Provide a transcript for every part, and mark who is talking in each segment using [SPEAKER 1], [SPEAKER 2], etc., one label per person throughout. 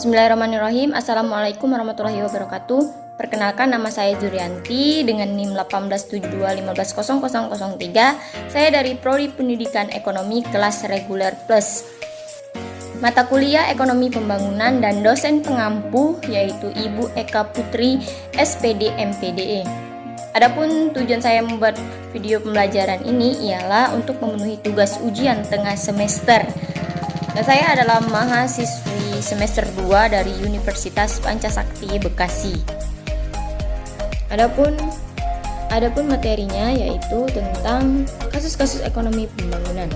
[SPEAKER 1] Bismillahirrahmanirrahim. Assalamualaikum warahmatullahi wabarakatuh. Perkenalkan, nama saya Zurianti dengan NIM 1872150003. Saya dari Prodi Pendidikan Ekonomi kelas reguler plus. Mata kuliah Ekonomi Pembangunan dan dosen pengampu yaitu Ibu Eka Putri, SPD MPDE. Adapun tujuan saya membuat video pembelajaran ini ialah untuk memenuhi tugas ujian tengah semester. Dan saya adalah mahasiswi semester 2 dari Universitas Pancasakti Bekasi. Adapun materinya yaitu tentang kasus-kasus ekonomi pembangunan.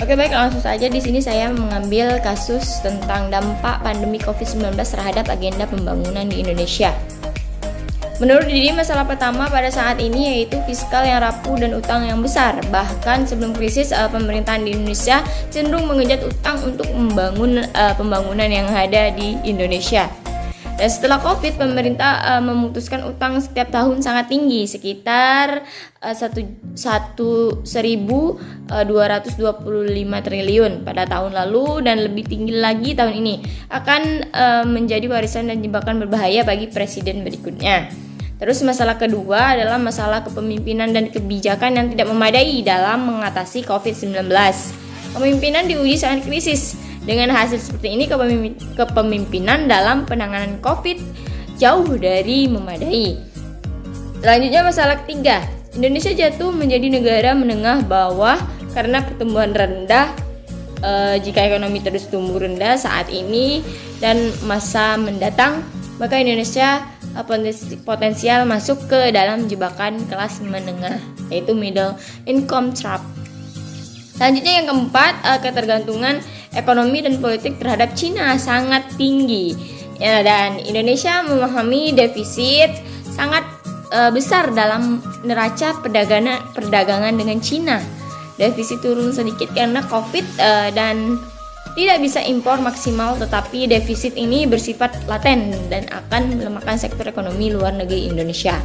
[SPEAKER 1] Oke, baik, langsung saja. Di sini saya mengambil kasus tentang dampak pandemi COVID-19 terhadap agenda pembangunan di Indonesia. Menurut diri, masalah pertama pada saat ini yaitu fiskal yang rapuh dan utang yang besar. Bahkan sebelum krisis, pemerintahan di Indonesia cenderung mengejar utang untuk membangun pembangunan yang ada di Indonesia. Dan setelah COVID, pemerintah memutuskan utang setiap tahun sangat tinggi, sekitar 1.225 triliun pada tahun lalu dan lebih tinggi lagi tahun ini. Akan menjadi warisan dan jebakan berbahaya bagi presiden berikutnya. Terus masalah kedua adalah masalah kepemimpinan dan kebijakan yang tidak memadai dalam mengatasi COVID-19. Kepemimpinan diuji saat krisis. Dengan hasil seperti ini, kepemimpinan dalam penanganan COVID jauh dari memadai. Selanjutnya masalah ketiga, Indonesia jatuh menjadi negara menengah bawah karena pertumbuhan rendah. Jika ekonomi terus tumbuh rendah saat ini dan masa mendatang, maka Indonesia potensial masuk ke dalam jebakan kelas menengah, yaitu middle income trap. Selanjutnya yang keempat, ketergantungan ekonomi dan politik terhadap Cina sangat tinggi. Ya, dan Indonesia memahami defisit sangat besar dalam neraca perdagangan dengan Cina. Defisit turun sedikit karena COVID dan tidak bisa impor maksimal, tetapi defisit ini bersifat laten dan akan melemahkan sektor ekonomi luar negeri Indonesia.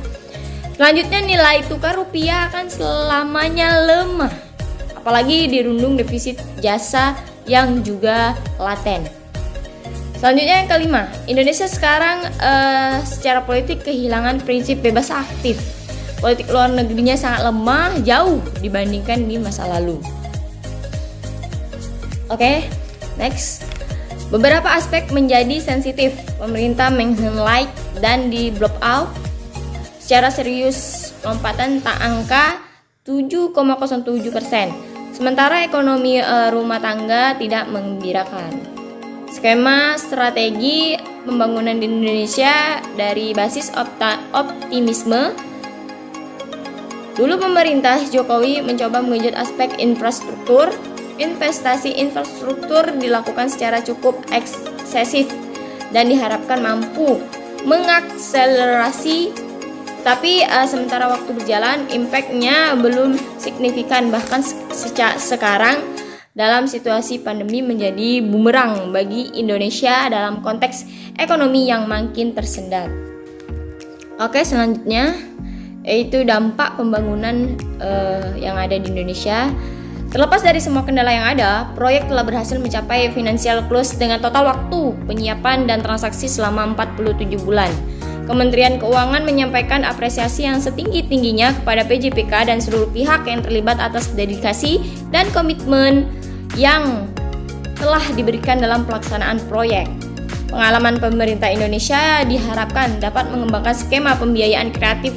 [SPEAKER 1] Selanjutnya, nilai tukar rupiah akan selamanya lemah, apalagi dirundung defisit jasa yang juga laten. Selanjutnya yang kelima, Indonesia sekarang secara politik kehilangan prinsip bebas aktif. Politik luar negerinya sangat lemah jauh dibandingkan di masa lalu. Oke, next. Beberapa aspek menjadi sensitif. Pemerintah meng-highlight dan di block out secara serius lompatan angka 7,07%. Sementara ekonomi rumah tangga tidak menggembirakan. Skema strategi pembangunan di Indonesia dari basis optimisme. Dulu pemerintah Jokowi mencoba mengejut aspek infrastruktur. Investasi infrastruktur dilakukan secara cukup eksesif dan diharapkan mampu mengakselerasi. Tapi sementara waktu berjalan, impact-nya belum signifikan. Bahkan sekarang dalam situasi pandemi menjadi bumerang bagi Indonesia dalam konteks ekonomi yang makin tersendat. Oke, selanjutnya yaitu dampak pembangunan yang ada di Indonesia. Terlepas dari semua kendala yang ada, proyek telah berhasil mencapai financial close dengan total waktu penyiapan dan transaksi selama 47 bulan. Kementerian Keuangan menyampaikan apresiasi yang setinggi-tingginya kepada PJPK dan seluruh pihak yang terlibat atas dedikasi dan komitmen yang telah diberikan dalam pelaksanaan proyek. Pengalaman pemerintah Indonesia diharapkan dapat mengembangkan skema pembiayaan kreatif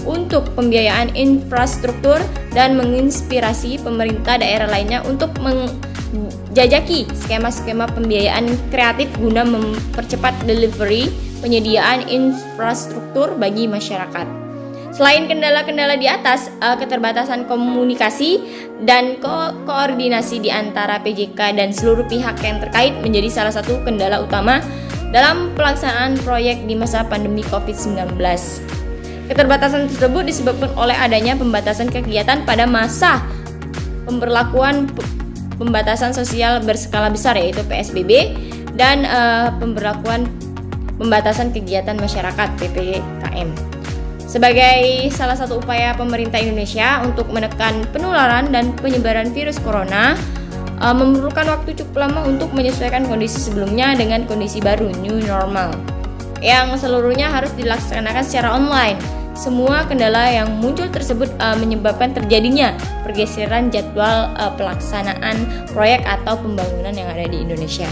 [SPEAKER 1] untuk pembiayaan infrastruktur dan menginspirasi pemerintah daerah lainnya untuk menjajaki skema-skema pembiayaan kreatif guna mempercepat delivery penyediaan infrastruktur bagi masyarakat. Selain kendala-kendala di atas, keterbatasan komunikasi dan koordinasi di antara PJK dan seluruh pihak yang terkait menjadi salah satu kendala utama dalam pelaksanaan proyek di masa pandemi COVID-19. Keterbatasan tersebut disebabkan oleh adanya pembatasan kegiatan pada masa pemberlakuan pembatasan sosial berskala besar yaitu PSBB dan pembatasan kegiatan masyarakat PPKM. Sebagai salah satu upaya pemerintah Indonesia untuk menekan penularan dan penyebaran virus corona, memerlukan waktu cukup lama untuk menyesuaikan kondisi sebelumnya dengan kondisi baru new normal yang seluruhnya harus dilaksanakan secara online. Semua kendala yang muncul tersebut menyebabkan terjadinya pergeseran jadwal pelaksanaan proyek atau pembangunan yang ada di Indonesia.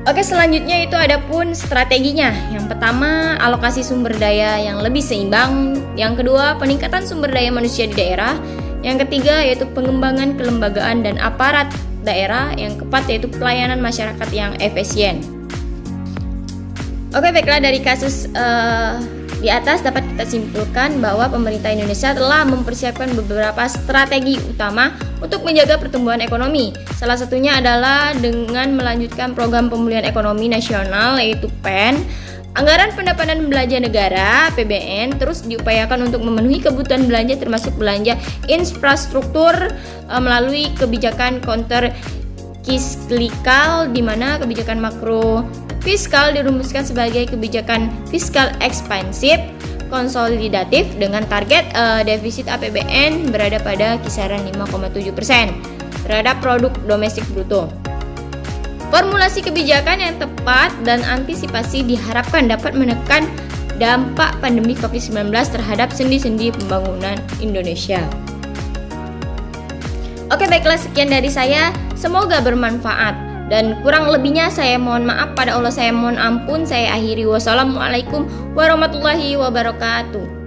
[SPEAKER 1] Oke, selanjutnya itu ada pun strateginya. Yang pertama, alokasi sumber daya yang lebih seimbang. Yang kedua, peningkatan sumber daya manusia di daerah. Yang ketiga, yaitu pengembangan kelembagaan dan aparat daerah. Yang keempat, yaitu pelayanan masyarakat yang efisien. Oke, baiklah, dari kasus di atas dapat kita simpulkan bahwa pemerintah Indonesia telah mempersiapkan beberapa strategi utama untuk menjaga pertumbuhan ekonomi. Salah satunya adalah dengan melanjutkan program pemulihan ekonomi nasional yaitu PEN. Anggaran pendapatan belanja negara (APBN) terus diupayakan untuk memenuhi kebutuhan belanja termasuk belanja infrastruktur melalui kebijakan counter cyclical, di mana kebijakan makro fiskal dirumuskan sebagai kebijakan fiskal ekspansif konsolidatif dengan target defisit APBN berada pada kisaran 5,7% terhadap produk domestik bruto. Formulasi kebijakan yang tepat dan antisipasi diharapkan dapat menekan dampak pandemi COVID-19 terhadap sendi-sendi pembangunan Indonesia. Oke, baiklah, sekian dari saya. Semoga bermanfaat. Dan kurang lebihnya saya mohon maaf, pada Allah saya mohon ampun. Saya akhiri, wassalamualaikum warahmatullahi wabarakatuh.